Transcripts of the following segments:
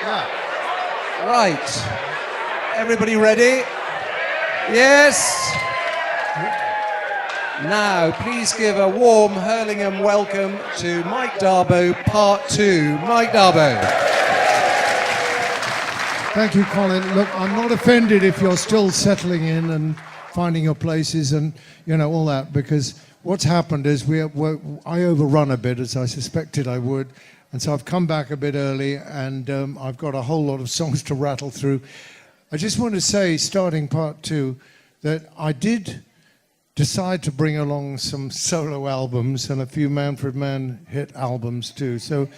Right. Everybody ready? Yes. Now, please give a warm Hurlingham welcome to Mike Darbo, Part 2. Mike Darbo. Thank you, Colin. Look, I'm not offended if you're still settling in and finding your places and, you know, all that, because what's happened is I overrun a bit, as I suspected I would, and so I've come back a bit early, and I've got a whole lot of songs to rattle through. I just want to say, starting Part 2, that I did decide to bring along some solo albums and a few Manfred Mann hit albums too. So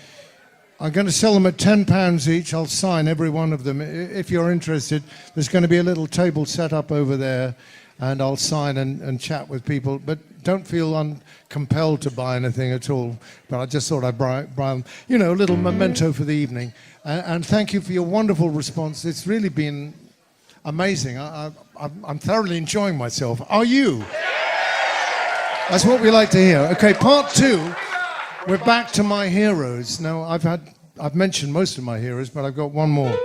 I'm going to sell them at £10 each. I'll sign every one of them. If you're interested, there's going to be a little table set up over there, and I'll sign and chat with people. But don't feel compelled to buy anything at all. But I just thought I'd buy them, you know, a little memento for the evening. And thank you for your wonderful response. It's really been amazing. I'm thoroughly enjoying myself. Are you? That's what we like to hear. Okay, Part 2. We're back to my heroes. Now, I've mentioned most of my heroes, but I've got one more.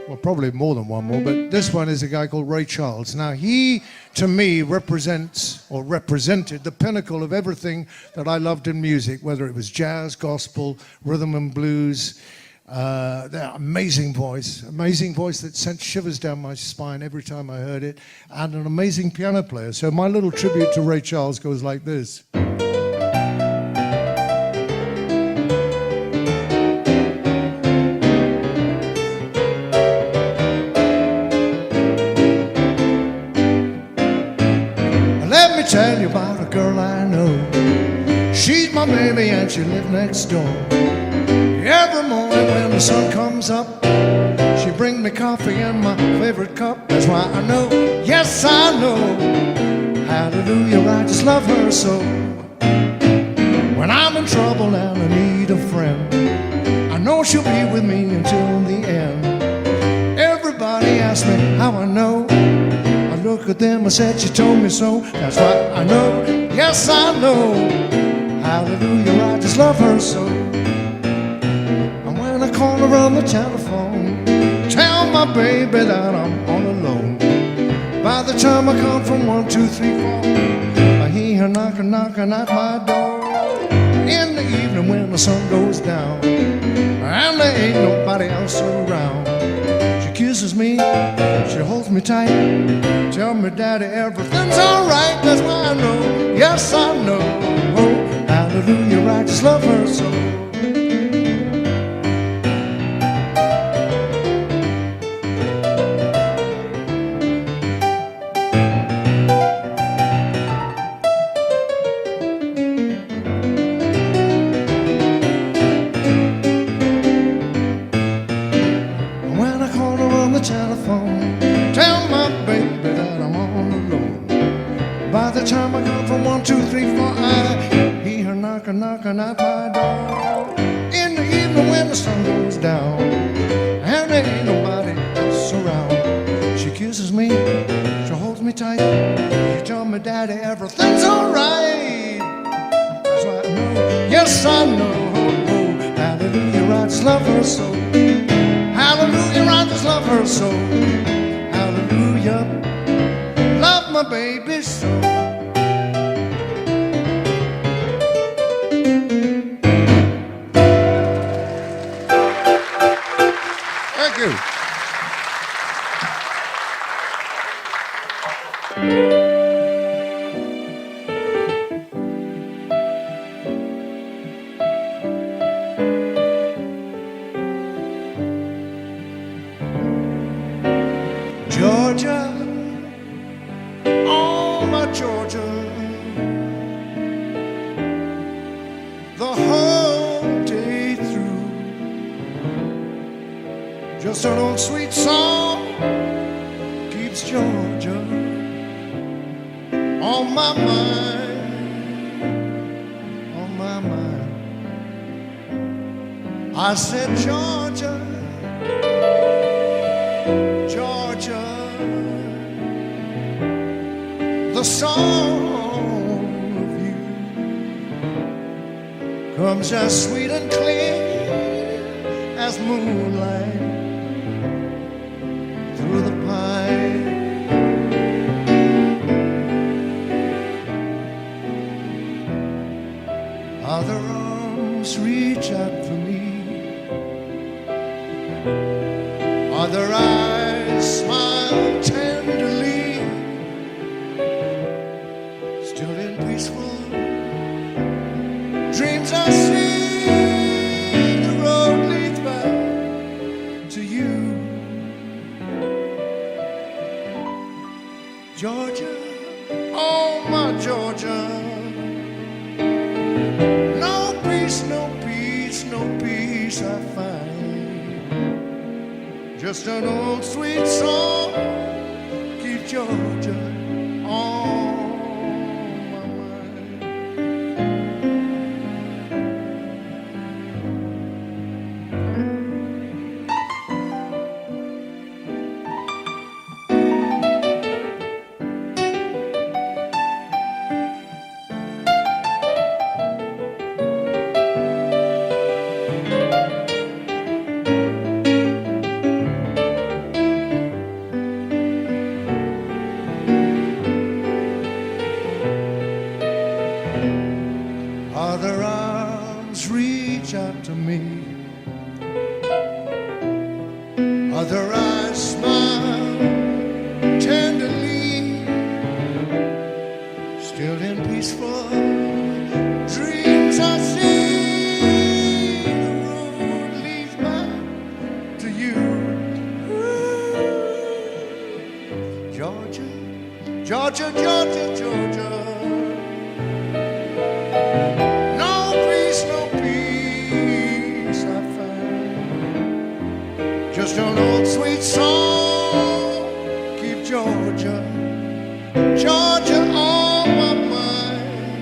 Well, probably more than one more, but this one is a guy called Ray Charles. Now, he, to me, represented the pinnacle of everything that I loved in music, whether it was jazz, gospel, rhythm and blues. Amazing voice that sent shivers down my spine every time I heard it, and an amazing piano player. So my little tribute to Ray Charles goes like this. Let me tell you about a girl I know. She's my baby and she lives next door. Every morning when the sun comes up, she brings me coffee in my favorite cup. That's why I know, yes I know, hallelujah, I just love her so. When I'm in trouble and I need a friend, I know she'll be with me until the end. Everybody asks me how I know. I look at them and said she told me so. That's why I know, yes I know, hallelujah, I just love her so. I call her on the telephone, tell my baby that I'm all alone. By the time I count from 1, 2, 3, 4, I hear her knocking at my door. In the evening when the sun goes down, and there ain't nobody else around, she kisses me, she holds me tight, tell me daddy everything's alright. That's why I know, yes I know, oh, hallelujah, I just love her so. Telephone, tell my baby that I'm all alone. By the time I go from 1, 2, 3, 4, I hear her knocking at my door. In the evening when the sun goes down, and there ain't nobody else around, she kisses me, she holds me tight, she tells me daddy everything's alright. That's why I know, yes I know, oh, hallelujah, I just love her so. Hallelujah, I just love her so. Hallelujah, love my baby so. Thank you. Georgia, oh my Georgia, the whole day through, just an old sweet song keeps Georgia on my mind, on my mind. I said Georgia, Georgia, the song of you comes as sweet and clear as moonlight through the pine. Other arms reach out for me. Other eyes smile tenderly. Still in peaceful dreams I see the road leads back to you. Georgia, oh my Georgia. No peace, no peace, no peace I find. Just an old sweet song keeps Georgia on my mind. Other arms reach out to me. Other eyes smile tenderly. Still in peaceful dreams I see the road leads back to you. Georgia, Georgia, Georgia, Georgia. Just an old sweet song keep Georgia, Georgia on my mind.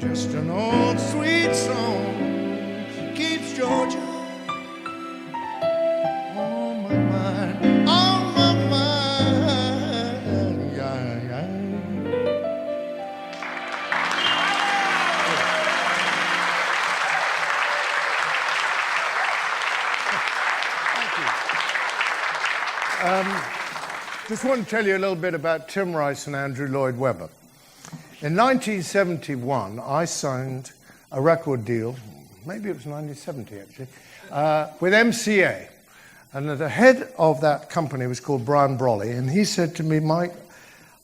Just an old sweet song keeps Georgia on my mind, on my mind. Yeah, yeah. Just want to tell you a little bit about Tim Rice and Andrew Lloyd Webber. In 1971, I signed a record deal, maybe it was 1970 actually, with MCA. And the head of that company was called Brian Brolly, and he said to me, Mike,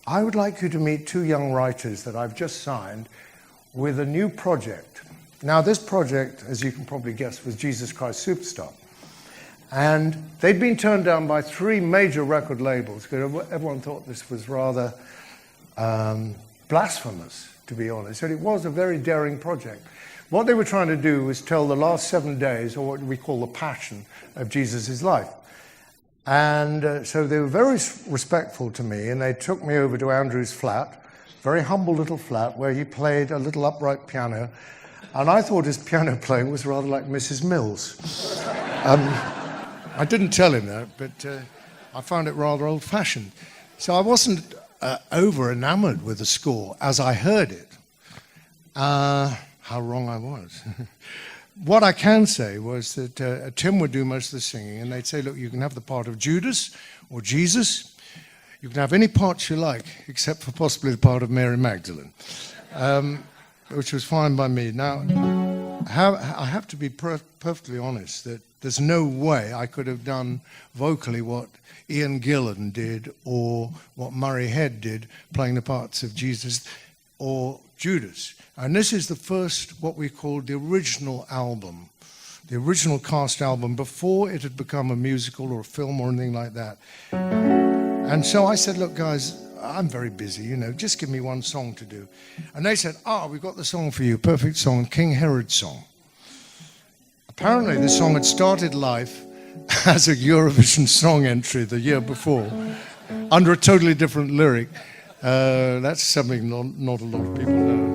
I would like you to meet two young writers that I've just signed with a new project. Now this project, as you can probably guess, was Jesus Christ Superstar. And they'd been turned down by three major record labels because everyone thought this was rather blasphemous, to be honest. And it was a very daring project. What they were trying to do was tell the last 7 days, or what we call the passion of Jesus' life. And so they were very respectful to me, and they took me over to Andrew's flat, very humble little flat, where he played a little upright piano. And I thought his piano playing was rather like Mrs. Mills. I didn't tell him that, but I found it rather old-fashioned. So I wasn't over-enamored with the score as I heard it. How wrong I was. What I can say was that Tim would do most of the singing, and they'd say, look, you can have the part of Judas or Jesus. You can have any parts you like, except for possibly the part of Mary Magdalene, which was fine by me. Now, I have to be perfectly honest that there's no way I could have done vocally what Ian Gillan did or what Murray Head did, playing the parts of Jesus or Judas. And this is the first, what we call the original album, the original cast album, before it had become a musical or a film or anything like that. And so I said, look, guys, I'm very busy, you know, just give me one song to do. And they said, we've got the song for you, perfect song, King Herod's song. Apparently, this song had started life as a Eurovision song entry the year before, under a totally different lyric. That's something not a lot of people know.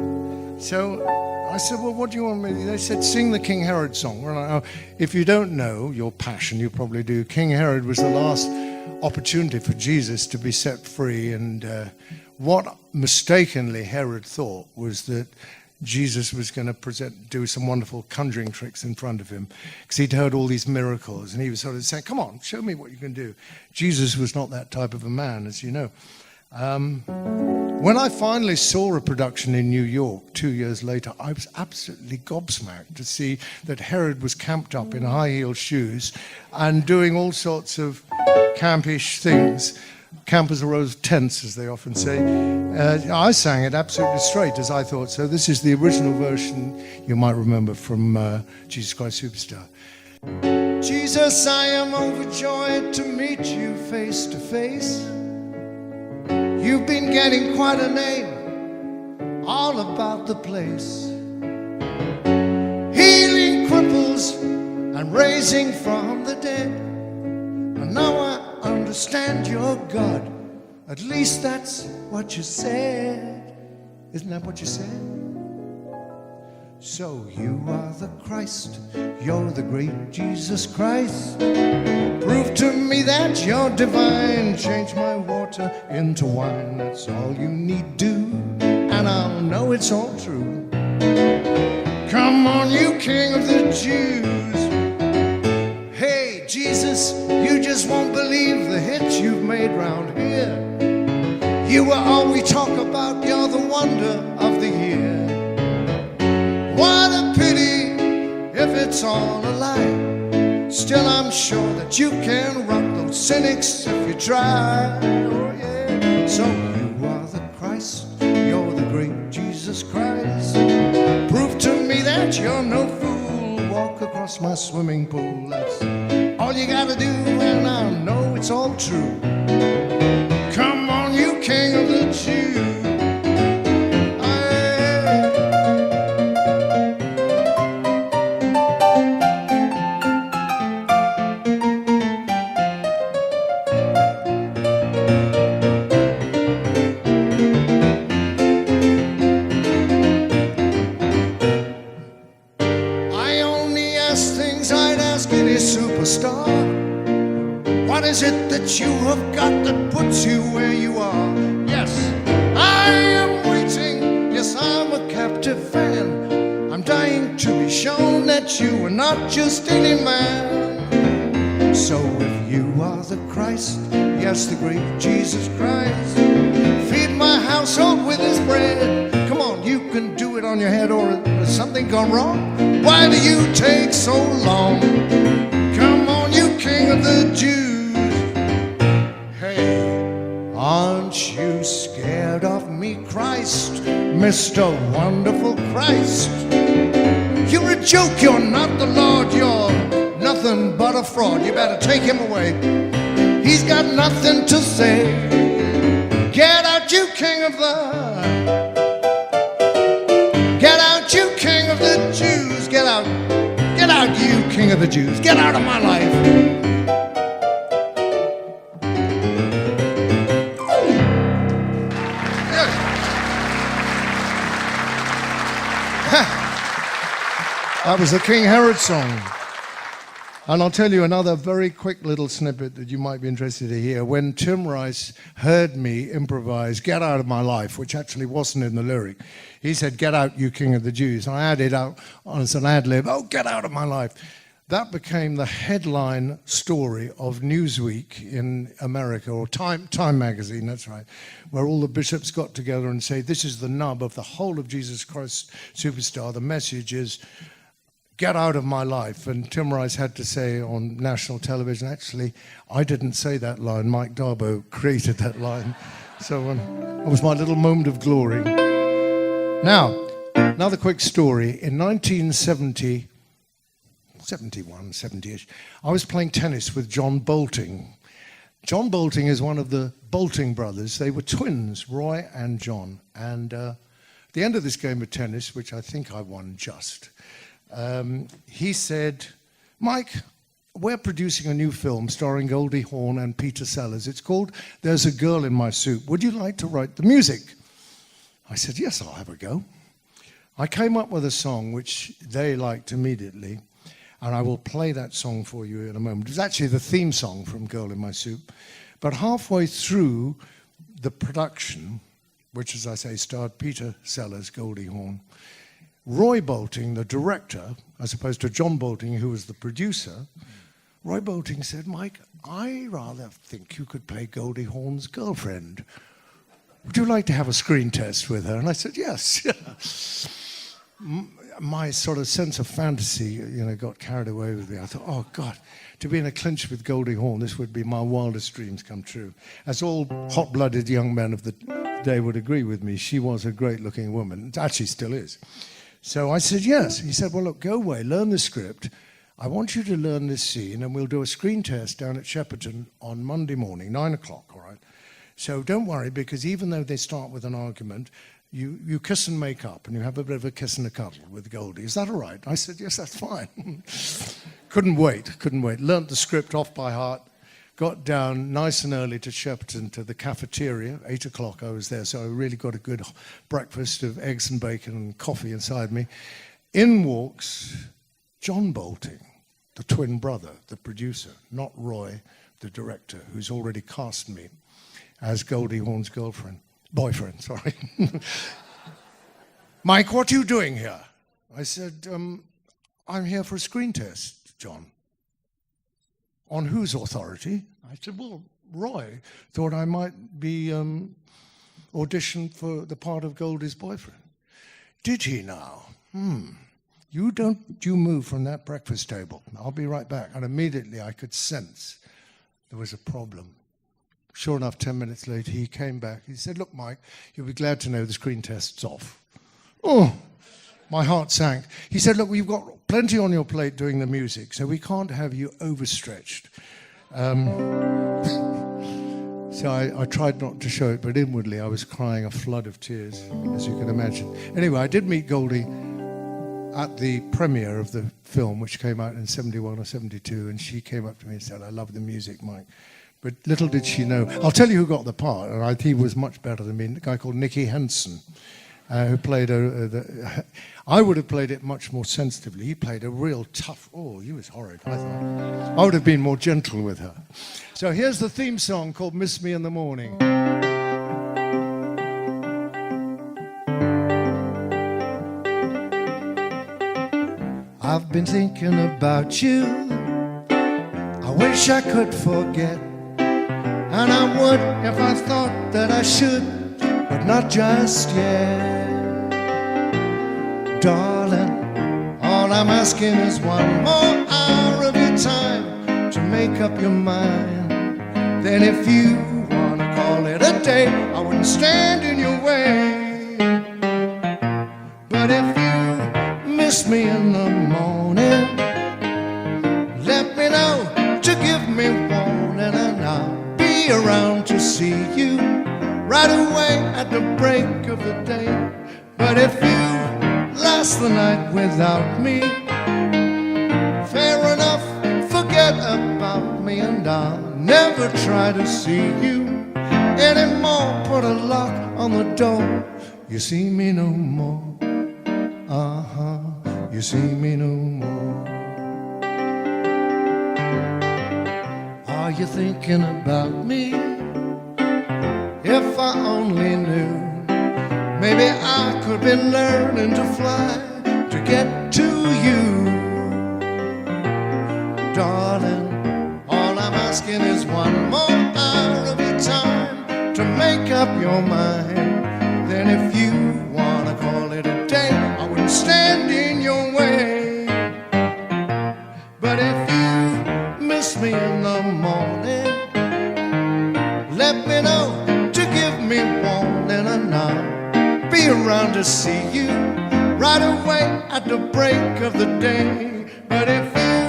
So I said, well, what do you want me to do? They said, sing the King Herod song. We're like, oh, if you don't know your passion, you probably do. King Herod was the last opportunity for Jesus to be set free. And what mistakenly Herod thought was that Jesus was going to do some wonderful conjuring tricks in front of him, because he'd heard all these miracles, and he was sort of saying, come on, show me what you can do. Jesus was not that type of a man, as you know. When I finally saw a production in New York 2 years later, I was absolutely gobsmacked to see that Herod was camped up in high-heeled shoes and doing all sorts of campish things. Camp as a row of tents, as they often say. I sang it absolutely straight, as I thought so. This is the original version you might remember from Jesus Christ Superstar. Jesus, I am overjoyed to meet you face to face. You've been getting quite a name all about the place. Healing cripples and raising from the dead. And now I understand you're God. At least that's what you said. Isn't that what you said? So you are the Christ, you're the great Jesus Christ. Prove to me that you're divine. Change my water into wine. That's all you need do, and I'll know it's all true. Come on, you King of the Jews. Hey, Jesus, you just won't believe the hits you've made round here. You are all we talk about, you're the wonder of the year. What a pity if it's all a lie. Still I'm sure that you can rock those cynics if you try. Oh yeah. So you are the Christ, you're the great Jesus Christ. Prove to me that you're no fool. Walk across my swimming pool. That's all you gotta do, and I know it's all true. Come on, you King of the Jews. Superstar, what is it that you have got that puts you where you are? Yes, I am waiting. Yes, I'm a captive fan. I'm dying to be shown that you are not just any man. So if you are the Christ, yes, the great Jesus Christ, feed my household with his bread. Come on, you can do it on your head, or has something gone wrong? Why do you take so long? King of the Jews. Hey, aren't you scared of me, Christ, Mr. Wonderful Christ? You're a joke, you're not the Lord, you're nothing but a fraud. You better take him away. He's got nothing to say. Get out, you King of the... Get out, you King of the Jews. Get out. Get out, you King of the Jews. Get out of my life. That was the King Herod song. And I'll tell you another very quick little snippet that you might be interested to hear. When Tim Rice heard me improvise "Get Out of My Life," which actually wasn't in the lyric, he said, "Get out, you King of the Jews." And I added out as an ad-lib, "Oh, get out of my life." That became the headline story of Newsweek in America, or Time magazine, that's right, where all the bishops got together and say, this is the nub of the whole of Jesus Christ Superstar. The message is, get out of my life. And Tim Rice had to say on national television, actually, I didn't say that line. Mike Darbo created that line. So it was my little moment of glory. Now, another quick story. In 1970, 70-ish, I was playing tennis with John Bolting. John Bolting is one of the Bolting brothers. They were twins, Roy and John. And at the end of this game of tennis, which I think I won just, he said, Mike, we're producing a new film starring Goldie Hawn and Peter Sellers. It's called There's a Girl in My Soup. Would you like to write the music? I said, yes, I'll have a go. I came up with a song which they liked immediately, and I will play that song for you in a moment. It was actually the theme song from Girl in My Soup. But halfway through the production, which, as I say, starred Peter Sellers, Goldie Hawn, Roy Bolting, the director, as opposed to John Bolting, who was the producer, Roy Bolting said, Mike, I rather think you could play Goldie Hawn's girlfriend. Would you like to have a screen test with her? And I said, yes. My sort of sense of fantasy, got carried away with me. I thought, oh, God, to be in a clinch with Goldie Hawn, this would be my wildest dreams come true. As all hot-blooded young men of the day would agree with me, she was a great-looking woman. Actually, still is. So I said, yes. He said, well, look, go away, learn the script. I want you to learn this scene, and we'll do a screen test down at Shepperton on Monday morning, 9 o'clock, all right? So don't worry, because even though they start with an argument, you kiss and make up, and you have a bit of a kiss and a cuddle with Goldie. Is that all right? I said, yes, that's fine. Couldn't wait. Learnt the script off by heart, got down nice and early to Shepperton to the cafeteria. 8 o'clock I was there, so I really got a good breakfast of eggs and bacon and coffee inside me. In walks John Bolting, the twin brother, the producer, not Roy, the director, who's already cast me as Goldie Hawn's boyfriend, sorry. Mike, what are you doing here? I said, I'm here for a screen test, John. On whose authority? I said, well, Roy thought I might be auditioned for the part of Goldie's boyfriend. Did he now? You move from that breakfast table. I'll be right back. And immediately I could sense there was a problem. Sure enough, 10 minutes later, he came back. He said, look, Mike, you'll be glad to know the screen test's off. Oh, my heart sank. He said, look, we've got plenty on your plate doing the music, so we can't have you overstretched. So I tried not to show it, but inwardly I was crying a flood of tears, as you can imagine. Anyway, I did meet Goldie at the premiere of the film, which came out in 71 or 72, and she came up to me and said, I love the music, Mike. But little did she know. I'll tell you who got the part, and he was much better than me, a guy called Nicky Henson, who played I would have played it much more sensitively. He played a real tough, he was horrid, I thought. I would have been more gentle with her. So here's the theme song called Miss Me in the Morning. I've been thinking about you. I wish I could forget. And I would if I thought that I should, but not just yet. Darling, all I'm asking is one more hour of your time to make up your mind. Then if you want to call it a day, I wouldn't stand in your way. But if you miss me in the morning, let me know to give me warning, and I'll be around to see you right away at the break of the day. But if you last the night without me, fair enough, forget about me, and I'll never try to see you anymore. Put a lock on the door, you see me no more. You see me no more. Are you thinking about me? If I only knew, maybe I could be learning to fly to get to you. Darling, all I'm asking is one more hour of your time to make up your mind. Then if you want to call it a day, I wouldn't stand in your way. But if you miss me in the morning, let me know to give me warning, and I'll be around to see you right away at the break of the day. But if you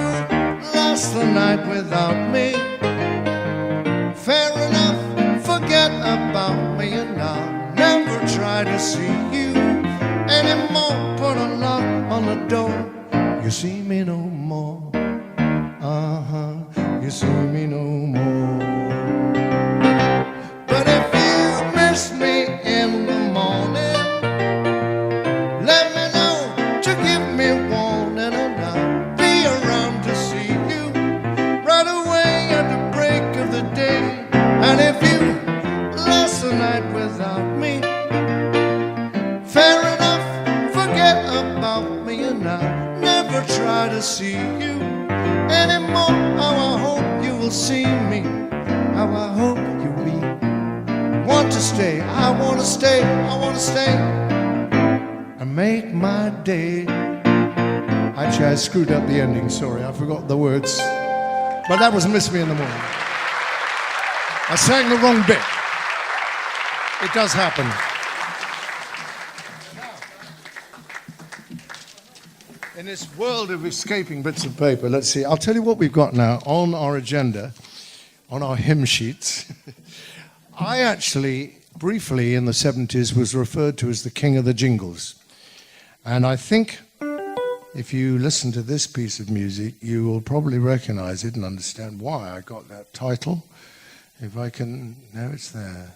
last the night without me, fair enough, forget about me, and I'll never try to see you anymore. Put a lock on the door, you see me no more. You see me no more. But if you miss me in the morning, let me know to give me warning, and I'll be around to see you right away at the break of the day. And if you last the night without me, fair enough, forget about try to see you anymore. How I hope you will see me. How I hope you will want to stay. I want to stay. I want to stay and make my day. Actually, I screwed up the ending. Sorry, I forgot the words. But that was Miss Me in the Morning. I sang the wrong bit. It does happen. In this world of escaping bits of paper, let's see. I'll tell you what we've got now on our agenda, on our hymn sheets. I actually, briefly in the 70s, was referred to as the king of the jingles. And I think if you listen to this piece of music, you will probably recognize it and understand why I got that title. If I can, no, it's there.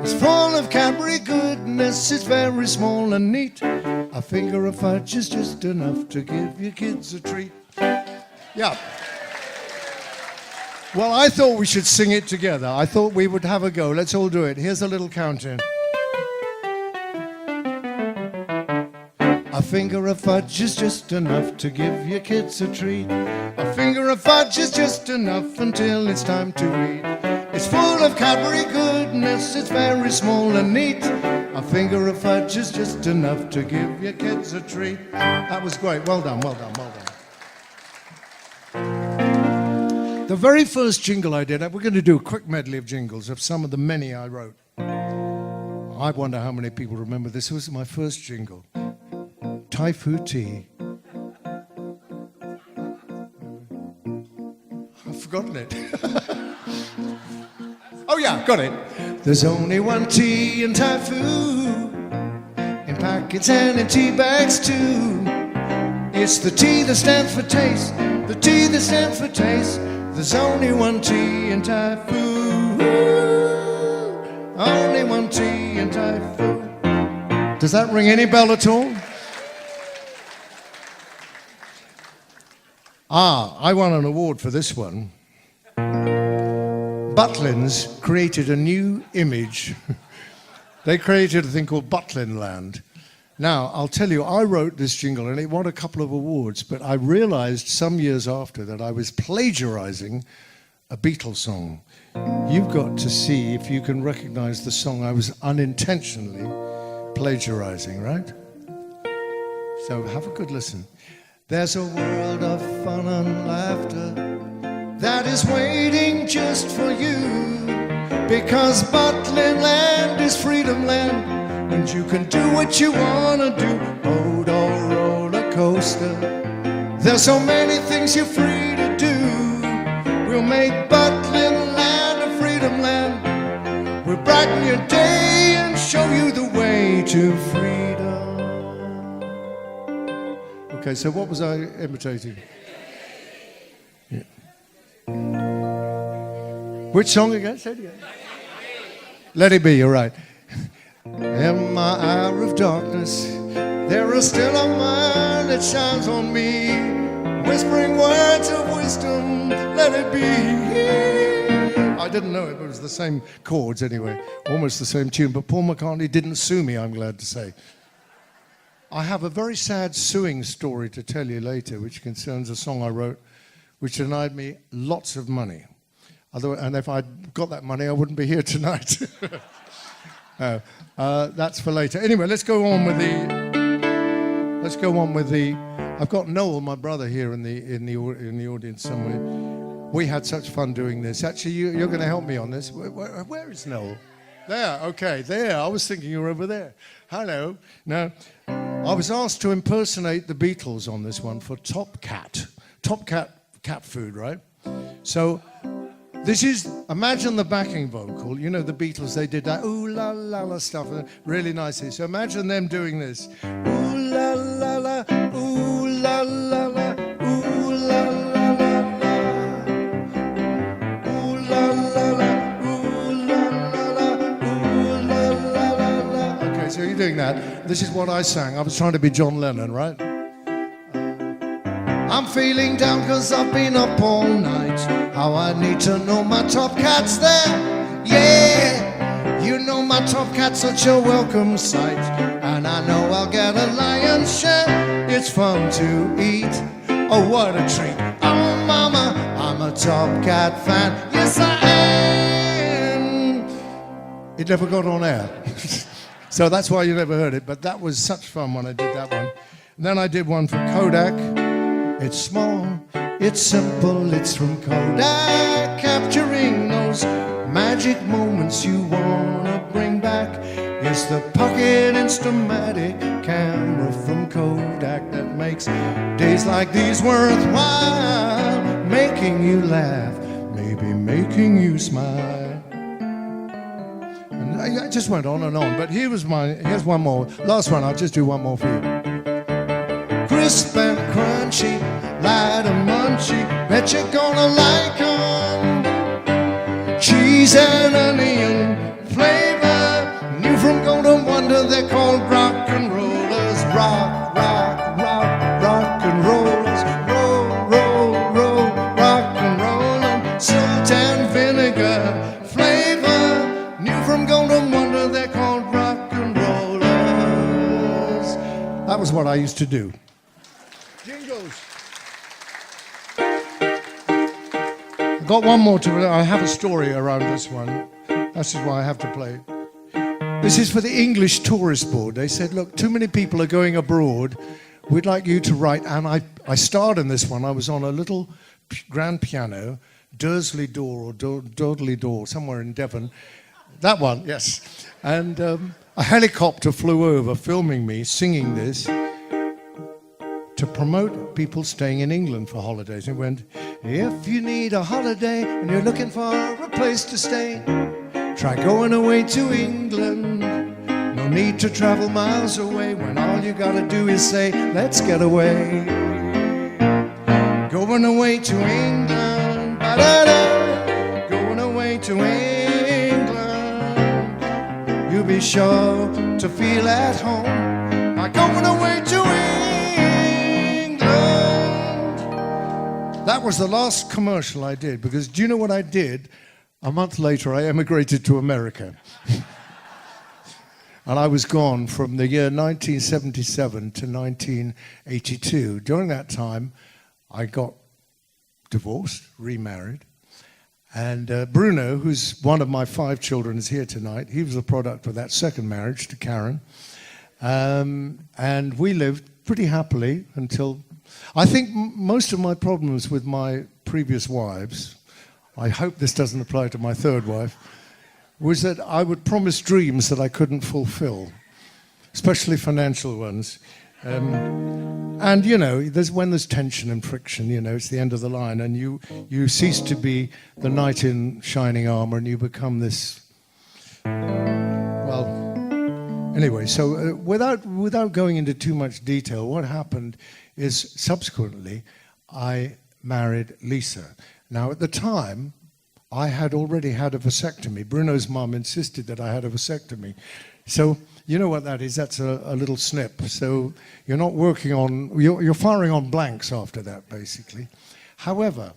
It's full of Cadbury goodness, it's very small and neat. A finger of fudge is just enough to give your kids a treat. Yeah. Well, I thought we should sing it together. I thought we would have a go. Let's all do it. Here's a little count-in. A finger of fudge is just enough to give your kids a treat. A finger of fudge is just enough until it's time to eat. It's full of Cadbury goodness, it's very small and neat. A finger of fudge is just enough to give your kids a treat. That was great. Well done, well done, well done. The very first jingle I did, we're going to do a quick medley of jingles of some of the many I wrote. I wonder how many people remember this. This was my first jingle. Thai food tea. I've forgotten it. Oh yeah, got it. There's only one tea in Thai food, in packets and in tea bags too. It's the tea that stands for taste, the tea that stands for taste. There's only one tea in Thai food, only one tea in Thai food. Does that ring any bell at all? I won an award for this one. Butlins created a new image. They created a thing called Butlin Land. Now, I'll tell you, I wrote this jingle and it won a couple of awards, but I realized some years after that I was plagiarizing a Beatles song. You've got to see if you can recognize the song I was unintentionally plagiarizing, right? So have a good listen. There's a world of fun and laughter that is waiting just for you, because Butlin Land is freedom land, and you can do what you want to do. Boat or roller coaster, there's so many things you're free to do. We'll make Butlin Land a freedom land. We'll brighten your day and show you the way to freedom. Okay, so what was I imitating? Yeah. Which song again? Say it again. Let It Be, you're right. In my hour of darkness, there is still a mind that shines on me, whispering words of wisdom, let it be. I didn't know it, but it was the same chords anyway, almost the same tune, but Paul McCartney didn't sue me, I'm glad to say. I have a very sad suing story to tell you later, which concerns a song I wrote, which denied me lots of money. And if I'd got that money, I wouldn't be here tonight. That's for later. Anyway, let's go on with the. I've got Noel, my brother, here in the audience somewhere. We had such fun doing this. Actually, you're going to help me on this. Where is Noel? There. Okay, there. I was thinking you were over there. Hello. Now, I was asked to impersonate the Beatles on this one for Top Cat cat food, right? So. This is, imagine the backing vocal. You know, the Beatles, they did that ooh la la la stuff really nicely. So imagine them doing this. Ooh la la la, ooh la la la, ooh la la la la. Ooh la la la, ooh la la la, ooh la la la la. Okay, so you're doing that. This is what I sang. I was trying to be John Lennon, right? I'm feeling down 'cause I've been up all night. How I need to know my top cat's there. Yeah. know my top cat's such a welcome sight, and I know I'll get a lion's share. It's fun to eat. Oh, what a treat. Oh, mama, I'm a Top Cat fan. Yes, I am. It never got on air. So that's why you never heard it. But that was such fun when I did that one. And then I did one for Kodak. It's small, it's simple, it's from Kodak. Capturing those magic moments you wanna bring back. It's the pocket Instamatic camera from Kodak that makes days like these worthwhile, making you laugh, maybe making you smile. And I just went on and on, but here's one more. Last one, I'll just do one more for you. Crisp and crunchy, light and munchy, bet you're gonna like 'em. Cheese and onion flavor, new from Golden Wonder, they're called rock and rollers. Rock, rock, rock, rock and rollers. Roll, roll, roll, rock and rollin'. Salt and vinegar flavor, new from Golden Wonder, they're called rock and rollers. That was what I used to do. Jingles. Got one more to. I have a story around this one. That's just why I have to play it. This is for the English Tourist Board. They said, look, too many people are going abroad. We'd like you to write. And I starred in this one. I was on a little grand piano, Dursley Door or Dudley Door, somewhere in Devon. That one, yes. And a helicopter flew over, filming me singing this, to promote people staying in England for holidays. It went, if you need a holiday and you're looking for a place to stay, try going away to England. No need to travel miles away when all you gotta do is say, let's get away. Going away to England, ba-da-da. Going away to England. You'll be sure to feel at home by going away to England. That was the last commercial I did, because do you know what I did? A month later, I emigrated to America. And I was gone from the year 1977 to 1982. During that time, I got divorced, remarried. And Bruno, who's one of my 5 children, is here tonight. He was the product of that second marriage to Karen. And we lived pretty happily until... I think most of my problems with my previous wives, I hope this doesn't apply to my third wife, was that I would promise dreams that I couldn't fulfill, especially financial ones. And, you know, when there's tension and friction, you know, it's the end of the line, and you cease to be the knight in shining armor, and you become this, well, anyway, so without going into too much detail, what happened is subsequently I married Lisa. Now, at the time, I had already had a vasectomy. Bruno's mum insisted that I had a vasectomy. So, you know what that is? That's a little snip. So you're not working on, you're firing on blanks after that, basically. However,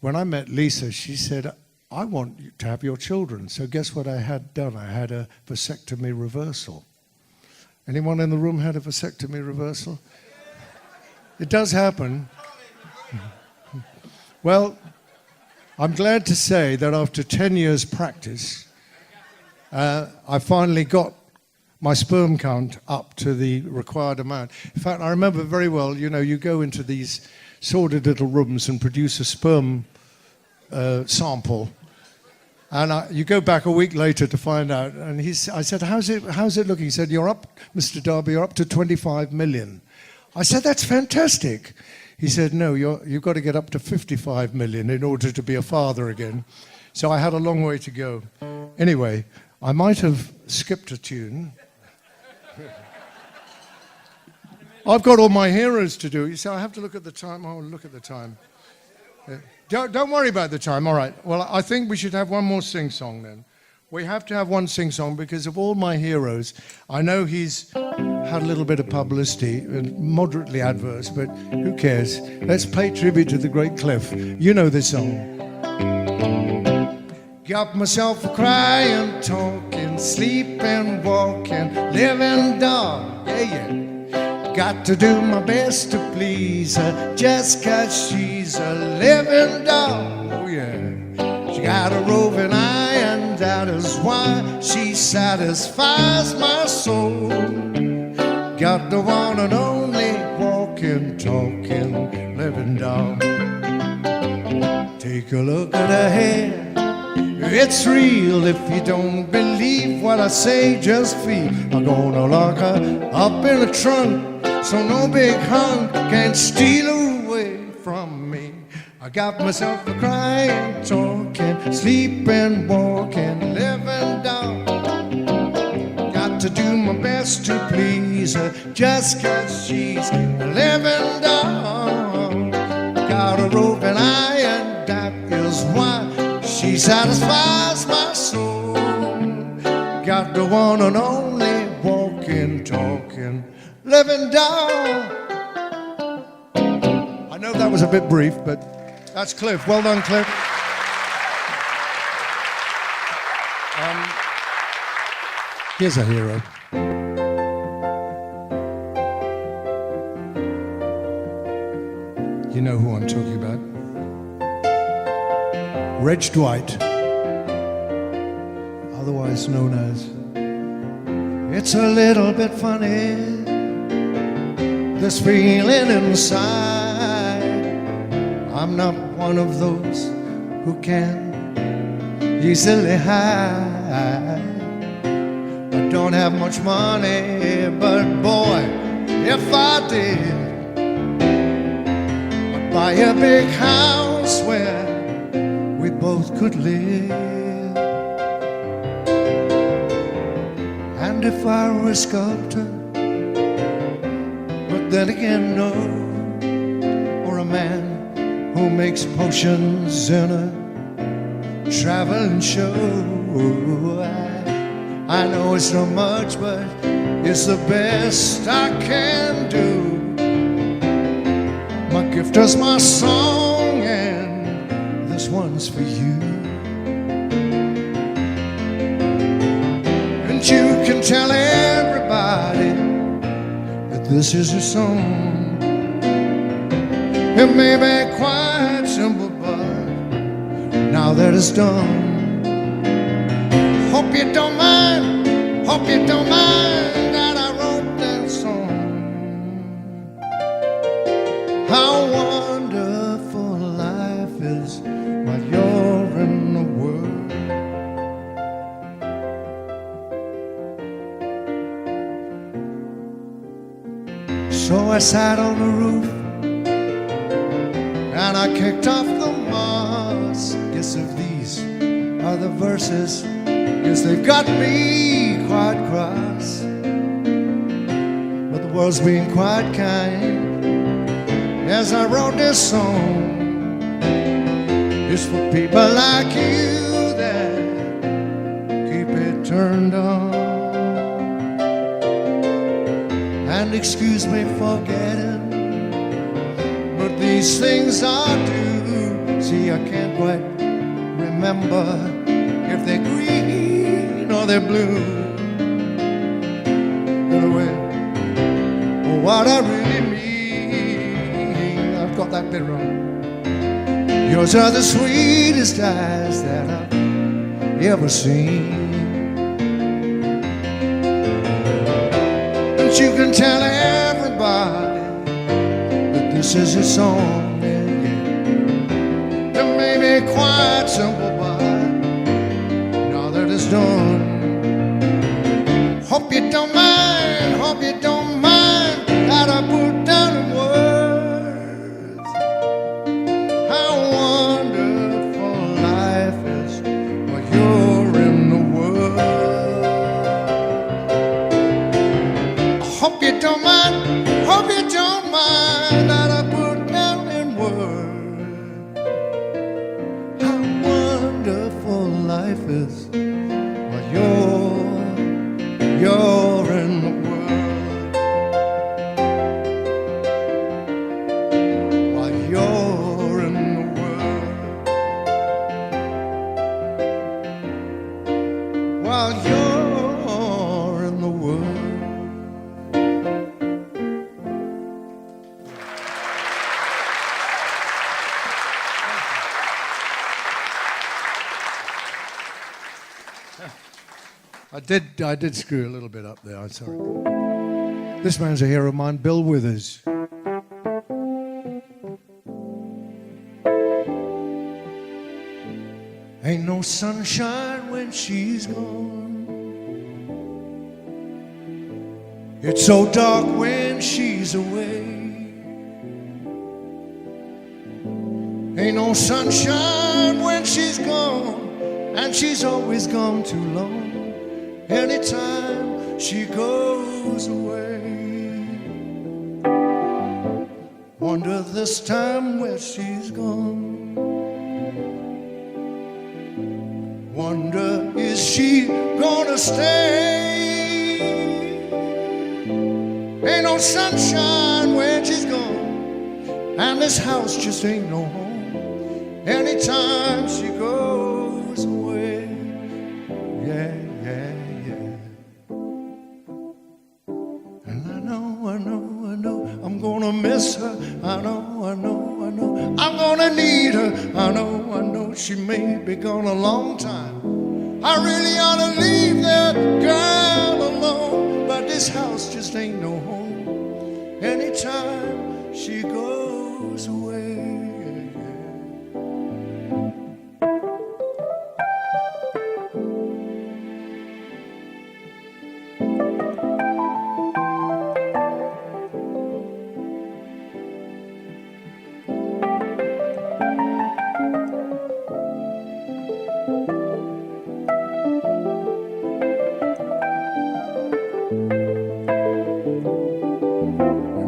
when I met Lisa, she said, I want you to have your children. So guess what I had done? I had a vasectomy reversal. Anyone in the room had a vasectomy reversal? It does happen. Well, I'm glad to say that after 10 years practice, I finally got my sperm count up to the required amount. In fact, I remember very well, you know, you go into these sordid little rooms and produce a sperm sample, and you go back a week later to find out, and I said, how's it looking? He said, you're up, Mr. Darby, you're up to 25 million. I said, that's fantastic. He said, no, you've got to get up to 55 million in order to be a father again. So I had a long way to go. Anyway, I might have skipped a tune. I've got all my heroes to do. You see, I have to look at the time. Oh, look at the time. Don't worry about the time. All right. Well, I think we should have one more sing-song then. We have to have one sing-song because of all my heroes. I know he's had a little bit of publicity, and moderately adverse, but who cares? Let's pay tribute to the great Cliff. You know this song. Got myself a crying, talking, sleeping, walking, living dog, yeah, yeah. Got to do my best to please her, just 'cause she's a living dog, oh yeah. She got a roving eye, and that is why she satisfies my soul. Got the one and only walking, talking, living dog. Take a look at her hair. It's real. If you don't believe what I say, just feel. I'm gonna lock her up in a trunk, so no big hunk can steal her away from me. I got myself a crying, talking, sleeping, walking, living dog. Got to do my best to please her, just 'cause she's a living dog. Got a roving eye, and that is why she satisfies my soul. Got the one and only walking, talking, living dog. I know that was a bit brief, but that's Cliff. Well done, Cliff. Here's a hero. You know who I'm talking about. Reg Dwight, otherwise known as. It's a little bit funny, this feeling inside. I'm not one of those who can easily hide. I don't have much money, but boy, if I did, I'd buy a big house where we both could live. And if I were a sculptor, but then again no, or a man who makes potions in a traveling show. I know it's not much, but it's the best I can do. My gift is my song, and this one's for you. And you can tell everybody that this is your song. It may be quite simple, but now that it's done, hope you don't mind, hope you don't mind that I wrote that song. How wonderful life is while you're in the world. So I sat on the roof and I kicked off the moss. Guess if these are the verses, guess they've got me quite cross. But the world's been quite kind as I wrote this song. It's for people like you that keep it turned on. And excuse me for getting, but these things I do, see I can't quite remember if they're green or they're blue. Anyway, what I really mean, I've got that bit wrong. Yours are the sweetest eyes that I've ever seen. And you can tell everybody that this is your song, yeah, yeah. It may be quite simple, but now that it's done, hope you don't mind, hope you don't mind that I put down in words how wonderful life is while you're in the world. Hope you don't mind, hope you don't mind that I put down in words how wonderful life is while you're in the world. While you're in the world. while you're in the world. I did screw a little bit up there, I'm sorry. This man's a hero of mine, Bill Withers. Ain't no sunshine when she's gone. It's so dark when she's away. Ain't no sunshine when she's gone, and she's always gone too long. Anytime she goes away, wonder this time where she's gone. Wonder, is she gonna stay? Ain't no sunshine when she's gone, and this house just ain't no home. Anytime she goes away, yeah, yeah, yeah. And I know, I'm gonna miss her. I know, I'm gonna need her. I know, she may be gone a long time. I really ought to leave that girl alone, but this house just ain't no home. Anytime she goes away.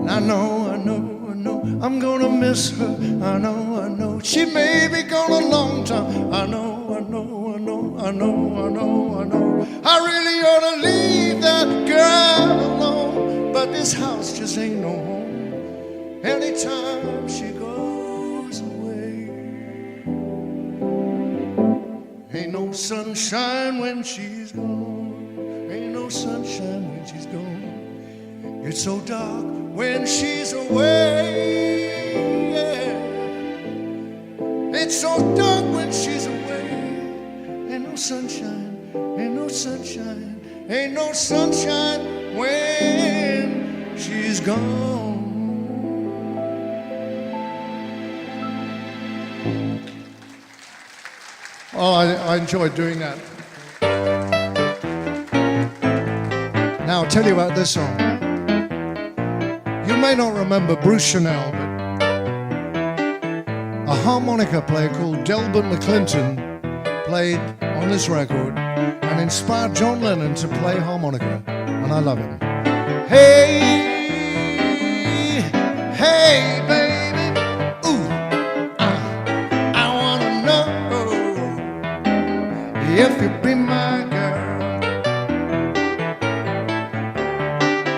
I know, I'm gonna miss her. I know, she may be gone a long time. I know, I really ought to leave that girl alone, but this house just ain't no home. Anytime she goes away, ain't no sunshine when she's gone. Ain't no sunshine when she's gone. It's so dark when she's away, yeah. It's so dark when she's away. Ain't no sunshine, ain't no sunshine, ain't no sunshine when she's gone. Oh, I enjoyed doing that. Now I'll tell you about this song. You may not remember Bruce Chanel, but a harmonica player called Delbert McClinton played on this record and inspired John Lennon to play harmonica, and I love him. Hey, hey, baby, ooh, I wanna know if you be my girl.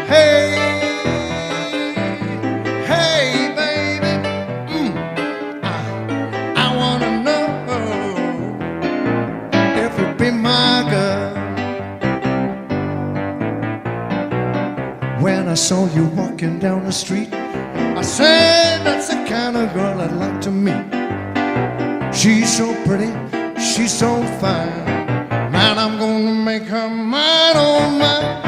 Hey, when I saw you walking down the street, I said that's the kind of girl I'd like to meet. She's so pretty, she's so fine, man, I'm gonna make her mine, oh mine.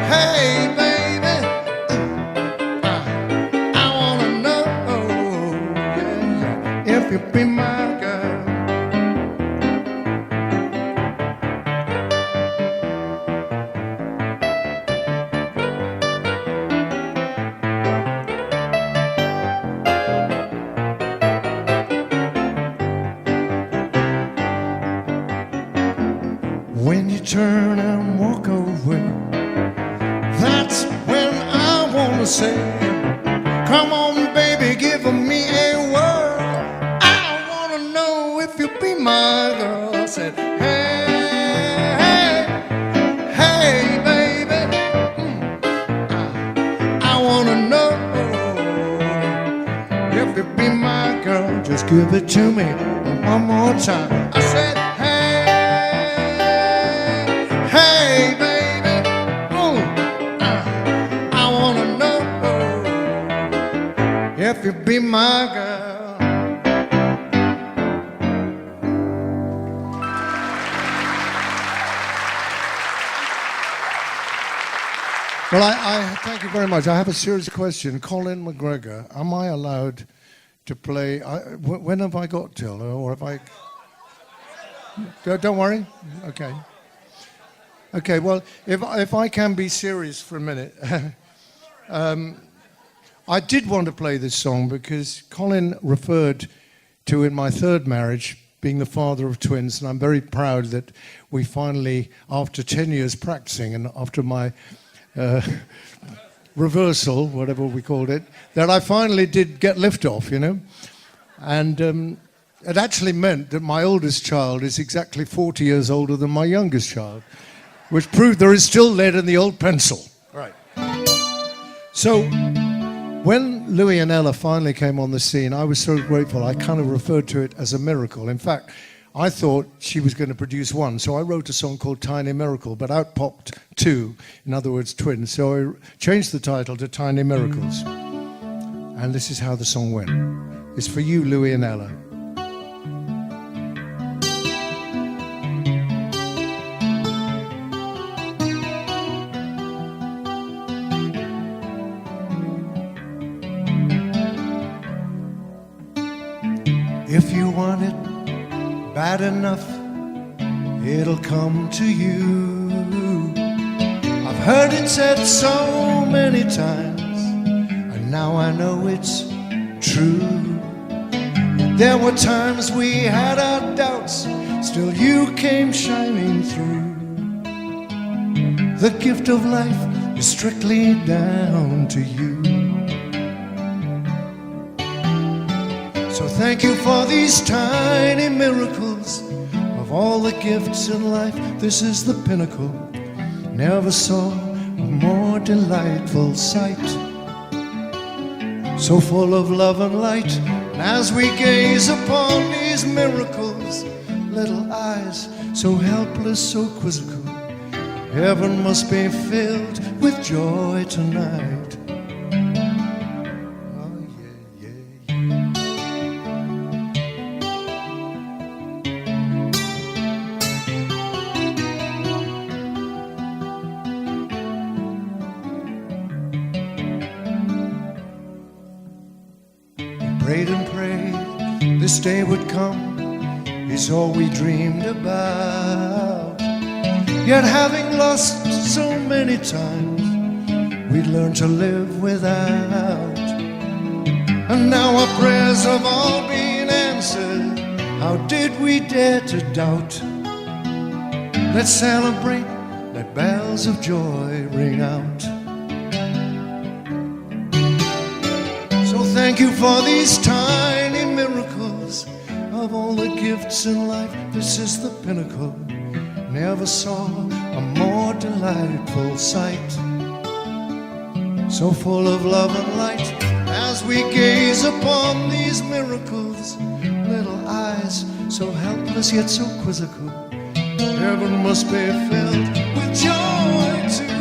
Hey, baby, I wanna know, yeah, if you be my girl. When you turn and walk away, that's when I wanna say, come on baby, give me a word. I wanna know if you'll be my girl. I said, hey, hey, baby, I wanna know if you'll be my girl. Just give it to me one more time. I said, could be my girl. Well, I thank you very much. I have a serious question. Colin McGregor, am I allowed to play? When have I got till, or have I? Don't worry. Okay. Okay. Well, if I can be serious for a minute, I did want to play this song because Colin referred to, in my third marriage, being the father of twins, and I'm very proud that we finally, after 10 years practicing and after my reversal, whatever we called it, that I finally did get liftoff, you know. And it actually meant that my oldest child is exactly 40 years older than my youngest child, which proved there is still lead in the old pencil. Right. So when Louis and Ella finally came on the scene, I was so grateful. I kind of referred to it as a miracle. In fact, I thought she was going to produce one, so I wrote a song called Tiny Miracle, but out popped two, in other words, twins. So I changed the title to Tiny Miracles. And this is how the song went. It's for you, Louis and Ella. If you want it bad enough, it'll come to you. I've heard it said so many times, and now I know it's true. There were times we had our doubts, still you came shining through. The gift of life is strictly down to you. So thank you for these tiny miracles. Of all the gifts in life, this is the pinnacle. Never saw a more delightful sight, so full of love and light. And as we gaze upon these miracles, little eyes so helpless, so quizzical, heaven must be filled with joy tonight. Prayed and prayed this day would come, is all we dreamed about. Yet having lost so many times, we'd learned to live without. And now our prayers have all been answered. How did we dare to doubt? Let's celebrate, let bells of joy ring out. Thank you for these tiny miracles. Of all the gifts in life, this is the pinnacle. Never saw a more delightful sight, so full of love and light. As we gaze upon these miracles, little eyes so helpless yet so quizzical, heaven must be filled with joy tonight.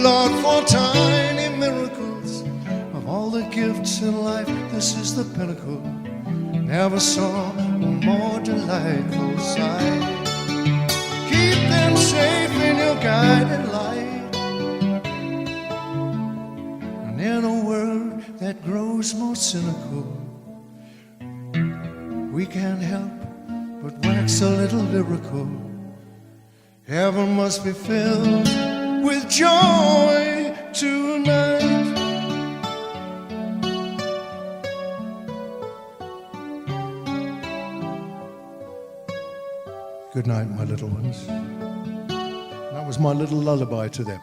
Lord, for tiny miracles. Of all the gifts in life, this is the pinnacle. Never saw a more delightful sight. Keep them safe in your guiding light. And in a world that grows more cynical, we can't help but wax a little lyrical. Heaven must be filled with joy tonight. Good night, my little ones. That was my little lullaby to them.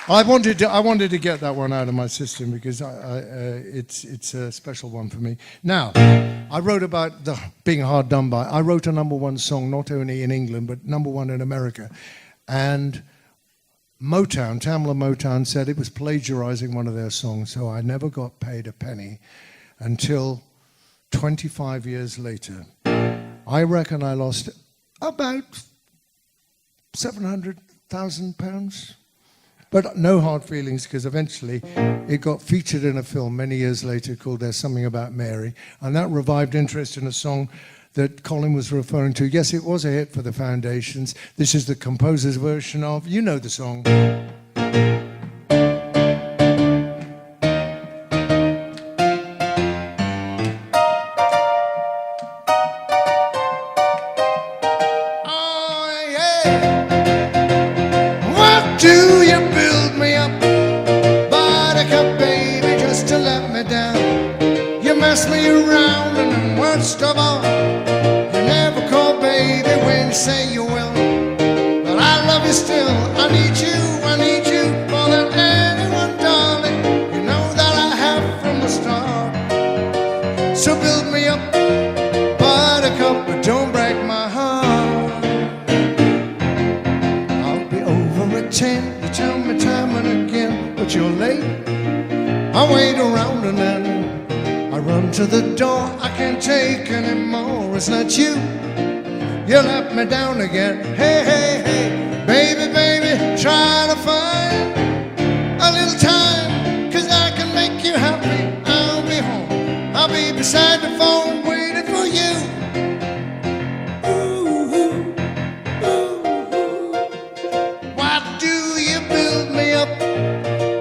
I wanted to get that one out of my system because it's a special one for me. Now, I wrote about being hard done by. I wrote a #1 song not only in England but #1 in America, and Motown, Tamla Motown, said it was plagiarizing one of their songs, so I never got paid a penny until 25 years later. I reckon I lost about £700,000. But no hard feelings, because eventually it got featured in a film many years later called There's Something About Mary, and that revived interest in a song that Colin was referring to. Yes, it was a hit for the Foundations. This is the composer's version of, you know the song. Oh, yeah. What do you build me up, buttercup baby, just to let me down? You mess me around, and then worst of all, you never call baby when you say you will. But I love you still, I need you more than anyone, darling. You know that I have from the start. So build me up, buttercup, but don't break my heart. I'll be over at 10, you tell me time and again, but you're late. I wait around and then I run to the door. I can't take anymore, it's not you. You let me down again. Hey, hey, hey, baby, baby, try to find a little time, 'cause I can make you happy. I'll be home, I'll be beside the phone waiting for you. Ooh, ooh, ooh. Why do you build me up,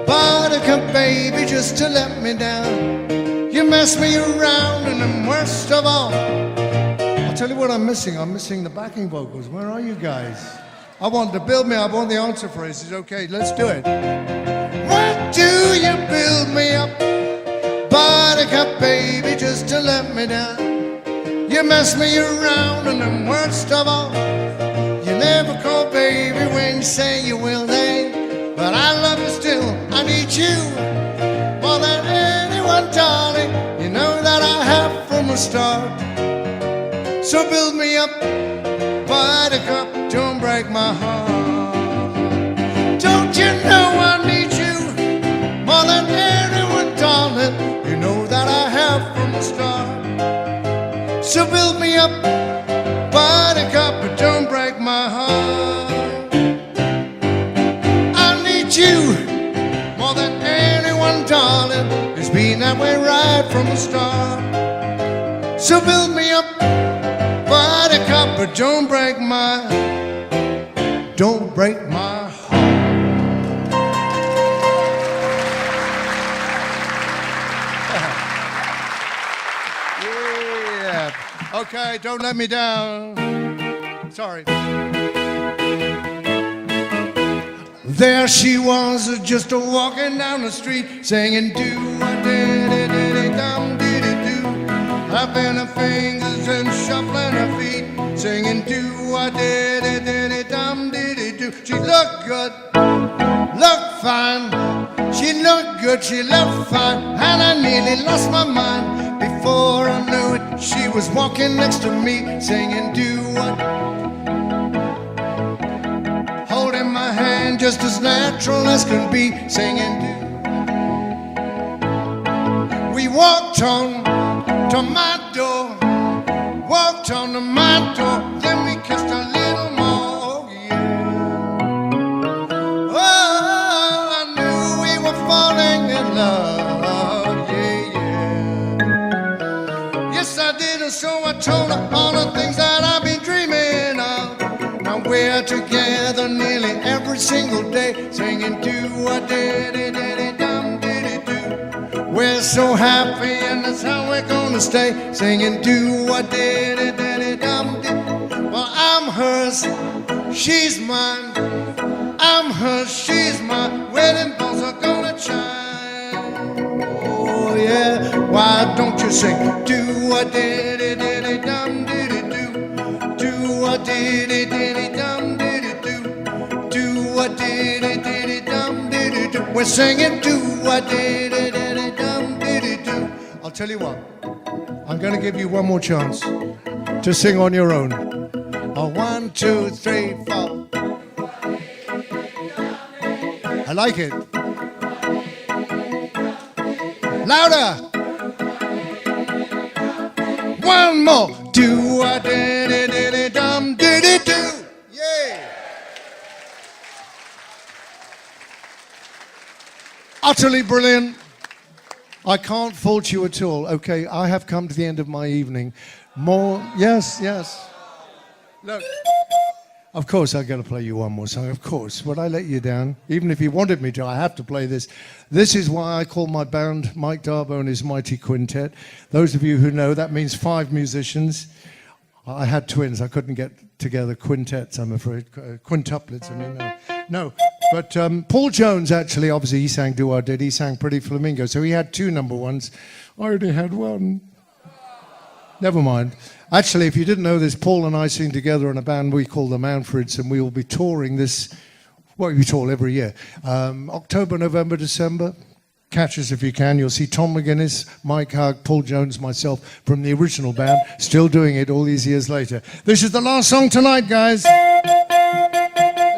buttercup baby, just to let me down? You mess me around, and then worst of all, I'll tell you what I'm missing. I'm missing the backing vocals. Where are you guys? I want to build me up. I want the answer phrases. Okay, let's do it. What do you build me up, buttercup baby, just to let me down? You mess me around, and then worst of all, you never call baby when you say you will. Then, but I love you still. I need you more than anyone, darling. You know that I have from the start. So build me up, buttercup, don't break my heart. Don't you know I need you more than anyone, darling? You know that I have from the start. So build me up, buttercup, but don't break my heart. I need you more than anyone, darling. It's been that way right from the start. So build me up, buttercup, but don't break my heart. Yeah. Okay, don't let me down. Sorry. There she was, just walking down the street, singing do-a-dee-dee-dee-dee-dum, dee-dee-doo, clapping her fingers and shuffling her feet, singing do-a-dee-dee-dee-dee-dum, dee-dee-doo. She looked good, looked fine. She looked good, she looked fine, and I nearly lost my mind. Before I knew it, she was walking next to me, singing do-a-dee, holding my hand just as natural as can be, singing do. We walked on to my door, walked on to my door, then we kissed a little more, oh yeah. Oh, I knew we were falling in love, yeah, yeah. Yes, I did, and so I told her all the things that I've been dreaming of. Now we're together nearly every single day, singing do-a-dee-dee-dee-dee-dum, dee-dee-doo. We're so happy, and that's how we're gonna stay, singing do-a-dee-dee-dee-dee-dum, dee. Well, I'm hers, she's mine. I'm hers, she's mine. Wedding bells are gonna chime. Oh yeah, why don't you sing do-a-dee-dee-dee-dee-dum, dee-dee-doo, do-a-dee-dee-dee-dee-dum, dee-dee-doo, do-a-dee-dee-dee-dee-dum, dee-dee-doo. we're singing do-a-dee-dee-dee-dum-dee-dee-do. I'll tell you what, I'm going to give you one more chance to sing on your own. 1, 2, 3, 4. I like it. Louder. One more. Do-a-dee-dee-dee-dum-dee-dee-do. Yeah. Utterly brilliant. I can't fault you at all. Okay, I have come to the end of my evening. More, yes. Look, of course I've got to play you one more song. Of course. Would I let you down? Even if you wanted me to, I have to play this. This is why I call my band Mike Darbo and his Mighty Quintet. Those of you who know, that means 5 musicians. I had twins. I couldn't get together quintets, I'm afraid. Quintuplets, I mean, no. But Paul Jones, actually, obviously, he sang Do-A-Did. He sang Pretty Flamingo. So he had 2 number ones. I already had one. Never mind. Actually, if you didn't know this, Paul and I sing together in a band we call the Manfreds, and we will be touring this, well, we tour every year. October, November, December. Catch us if you can. You'll see Tom McGuinness, Mike Hug, Paul Jones, myself from the original band, still doing it all these years later. This is the last song tonight, guys.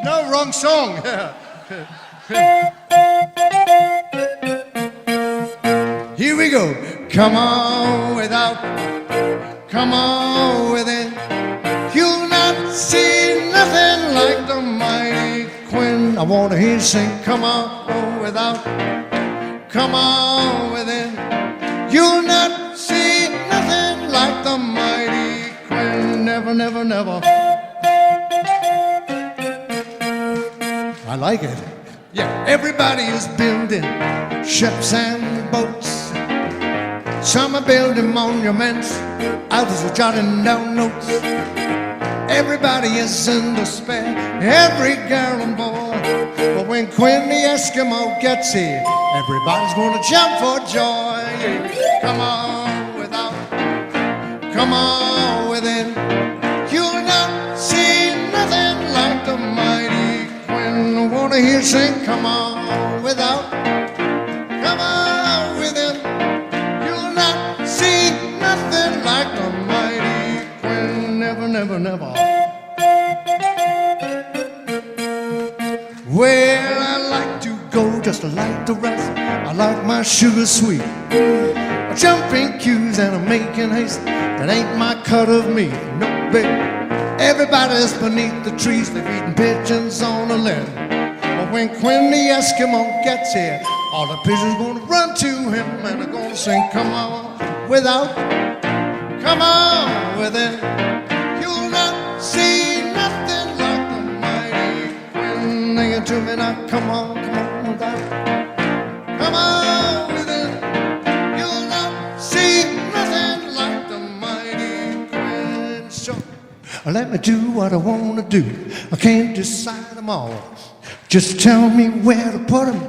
No, wrong song. Here we go. Come on without, come on within. You'll not see nothing like the mighty Quinn. I want to hear you sing. Come on without, come on within. You'll not see nothing like the mighty Quinn. Never, never, never. I like it. Yeah, everybody is building ships and boats. Some are building monuments, others are jotting down notes. Everybody is in despair, every girl and boy. But when Quinn the Eskimo gets here, everybody's gonna jump for joy. Come on without, come on within. You'll not see nothing like the mighty Quinn. I wanna hear you sing, come on without, come on within. You'll not see nothing like the mighty Quinn. Never, never, never. Well, I like to go just like the rest. I like my sugar sweet. Jumping cues and I'm making haste. That ain't my cut of meat, no bit. Everybody's beneath the trees, they're eating pigeons on the land. But when Quinn the Eskimo gets here, all the pigeons gonna run to him and they're gonna sing, come on without, come on within. You'll not see nothing like the mighty Quinn. Sing it to me now, come on without, come on within. You'll not see nothing like the mighty Quinn. So let me do what I want to do. I can't decide them all. Just tell me where to put them,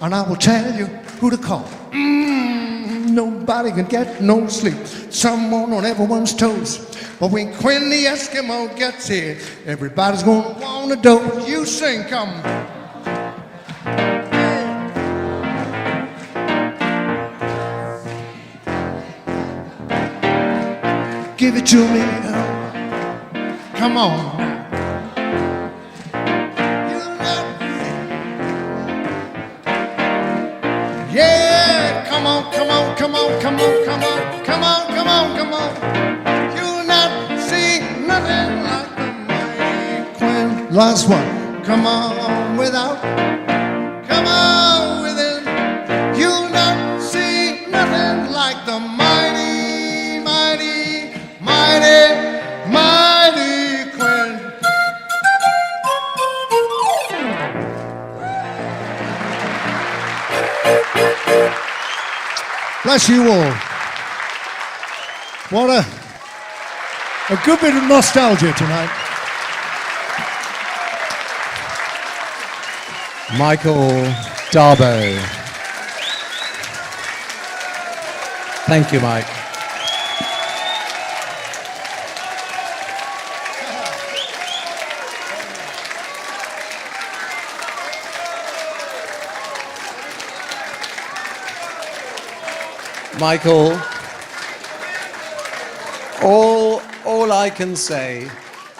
and I will tell you who to call. Nobody can get no sleep. Someone on everyone's toes. But when Quinn the Eskimo gets here, everybody's gonna want to doze. You sing, come. Give it to me. Come on. Yeah, come on, come on, come on, come on, come on, come on, come on, come on. You'll not see nothing like the mighty Quinn. Last one. Come on without, come on within. You'll not see nothing like the mighty, mighty, mighty, mighty Quinn. Bless you all. What a good bit of nostalgia tonight. Michael Darbo. Thank you, Mike. Michael, all I can say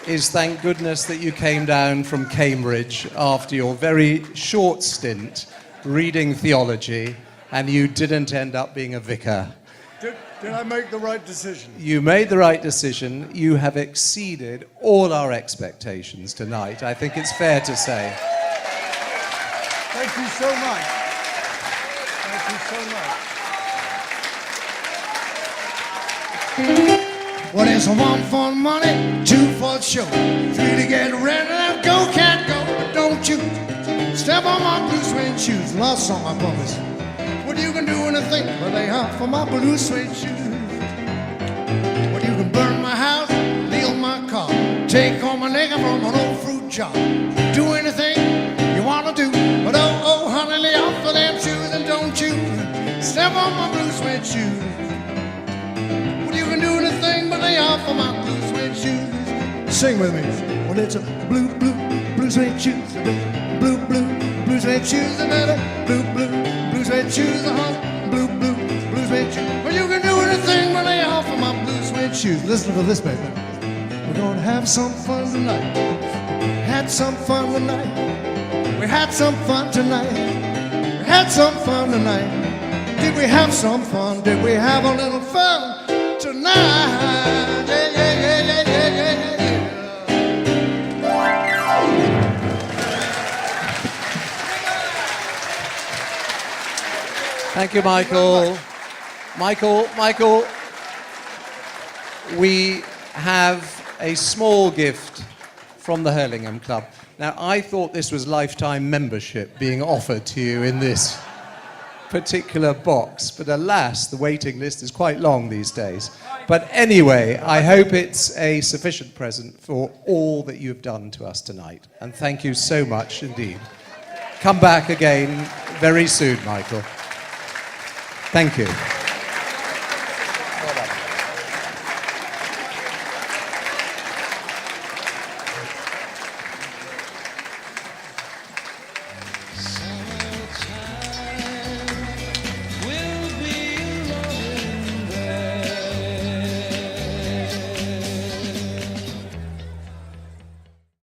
is thank goodness that you came down from Cambridge after your very short stint reading theology and you didn't end up being a vicar. Did I make the right decision? You made the right decision. You have exceeded all our expectations tonight. I think it's fair to say. Thank you so much. Thank you so much. Well, it's one for money, two for the show, three to get ready and go, can't go, but don't you step on my blue suede shoes. Last song I promise. What you can do anything but lay out for my blue suede shoes. Well, you can burn my house, steal my car, take all my nigga from an old fruit jar. Do anything you wanna do, but oh, honey, lay off for them shoes and don't you step on my blue suede shoes. Well, you can do anything but lay off for my blue suede shoes. Sing with me. Well, it's a blue suede shoes, blue suede shoes, and then a blue suede shoes, blue suede shoes. Well, you can do anything but lay off for my blue suede shoes. Listen to this, baby. We're gonna have some fun tonight. Had some fun tonight. We had some fun tonight. We had some fun tonight. Did we have some fun? Did we have a little fun tonight? Yeah, yeah, yeah, yeah, yeah, yeah, yeah. Thank you, Michael. Michael, we have a small gift from the Hurlingham Club. Now, I thought this was lifetime membership being offered to you in this particular box, but alas, the waiting list is quite long these days. But anyway, I hope it's a sufficient present for all that you've done to us tonight. And thank you so much indeed. Come back again very soon, Michael. Thank you.